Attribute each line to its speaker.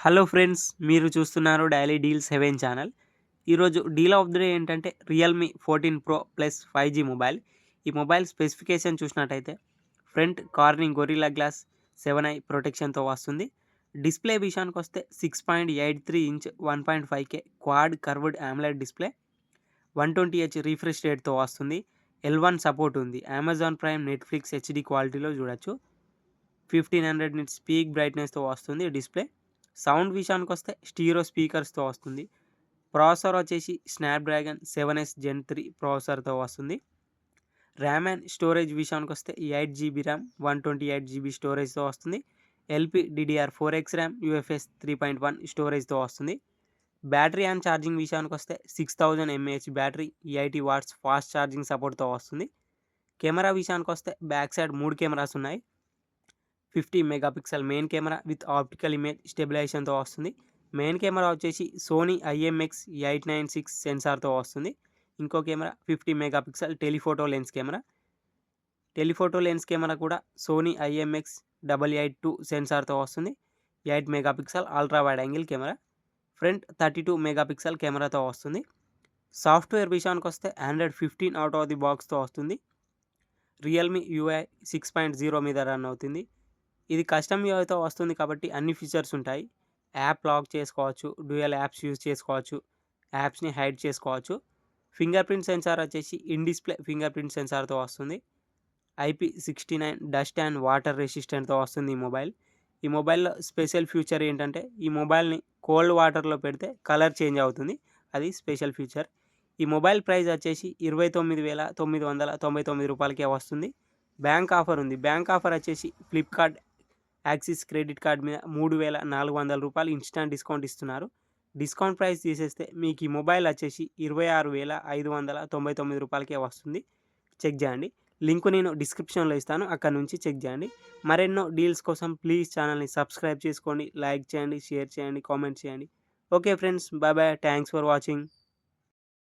Speaker 1: Hello friends, మీరు చూస్తున్నారు daily deal 7 channel. ఈరోజు డీల్ ఆఫ్ ది డే ఏంటంటే Realme 14 pro plus 5G mobile. ఈ మొబైల్ స్పెసిఫికేషన్ చూసినట్టయితే front Corning Gorilla glass 7i ప్రొటెక్షన్‌తో వస్తుంది. డిస్‌ప్లే విషయానికొస్తే 6.83 inch 1.5K quad curved AMOLED display 120Hz refresh రేట్‌తో వస్తుంది. L1 సపోర్ట్ ఉంది. అమెజాన్ ప్రైమ్, నెట్‌ఫ్లిక్స్ హెచ్‌డి క్వాలిటీలో చూడొచ్చు. 1500 నిట్స్ పీక్ బ్రైట్‌నెస్‌తో వస్తుంది డిస్‌ప్లే. సౌండ్ విషయానికొస్తే స్టీరియో స్పీకర్స్‌తో వస్తుంది. ప్రాసెసర్ వచ్చేసి స్నాప్‌డ్రాగన్ 7S జెన్ 3 ప్రాసెసర్‌తో వస్తుంది. ర్యామ్ అండ్ స్టోరేజ్ విషయానికొస్తే 8GB ర్యామ్, 128GB స్టోరేజ్‌తో వస్తుంది. LPDDR4X ర్యామ్, UFS 3.1 స్టోరేజ్‌తో వస్తుంది. బ్యాటరీ అండ్ ఛార్జింగ్ విషయానికొస్తే 6000 mAh battery, 80 watts fast charging సపోర్ట్‌తో వస్తుంది. కెమెరా విషయానికొస్తే బ్యాక్ సైడ్ 3 కెమెరాస్ ఉన్నాయి. 50 megapixel main camera with optical image స్టెబిలైజేషన్‌తో వస్తుంది. మెయిన్ కెమెరా వచ్చేసి సోనీ IMX896 సెన్సార్‌తో వస్తుంది. ఇంకో camera 50 megapixel telephoto lens camera కూడా సోనీ IMX882 సెన్సార్‌తో వస్తుంది. 8 megapixel ultra wide angle camera. Front 32 megapixel కెమెరాతో వస్తుంది. సాఫ్ట్వేర్ విషయానికొస్తే ఆండ్రాయిడ్ 15 అవుట్ ఆఫ్ ది బాక్స్‌తో వస్తుంది. రియల్‌మీ UI 6.0 మీద రన్ అవుతుంది. ఇది కస్టమ్ యూఐతో వస్తుంది కాబట్టి అన్ని ఫీచర్స్ ఉంటాయి. యాప్ లాక్ చేసుకోవచ్చు, డ్యూయల్ యాప్స్ యూజ్ చేసుకోవచ్చు, యాప్స్‌ని హైడ్ చేసుకోవచ్చు. ఫింగర్ ప్రింట్ సెన్సార్ వచ్చేసి ఇన్ డిస్ప్లే ఫింగర్ ప్రింట్ సెన్సార్‌తో వస్తుంది. IP69 డస్ట్ అండ్ వాటర్ రెసిస్టెంట్‌తో వస్తుంది ఈ మొబైల్. ఈ మొబైల్‌లో స్పెషల్ ఫీచర్ ఏంటంటే ఈ మొబైల్‌ని కోల్డ్ వాటర్‌లో పెడితే కలర్ చేంజ్ అవుతుంది. అది స్పెషల్ ఫీచర్. ఈ మొబైల్ ప్రైస్ వచ్చేసి 29,999 రూపాయలకే వస్తుంది. బ్యాంక్ ఆఫర్ ఉంది. బ్యాంక్ ఆఫర్ వచ్చేసి ఫ్లిప్‌కార్ట్ యాక్సిస్ క్రెడిట్ కార్డ్ మీద 3,400 రూపాయలు ఇన్స్టాంట్ డిస్కౌంట్ ఇస్తున్నారు. డిస్కౌంట్ ప్రైస్ తీసేస్తే మీకు ఈ మొబైల్ వచ్చేసి 26,599 రూపాయలకే వస్తుంది. చెక్ చేయండి. లింక్ నేను డిస్క్రిప్షన్లో ఇస్తాను, అక్కడ నుంచి చెక్ చేయండి. మరెన్నో డీల్స్ కోసం ప్లీజ్ ఛానల్ని సబ్స్క్రైబ్ చేసుకోండి, లైక్ చేయండి, షేర్ చేయండి, కామెంట్ చేయండి. Okay friends, bye bye, thanks for watching.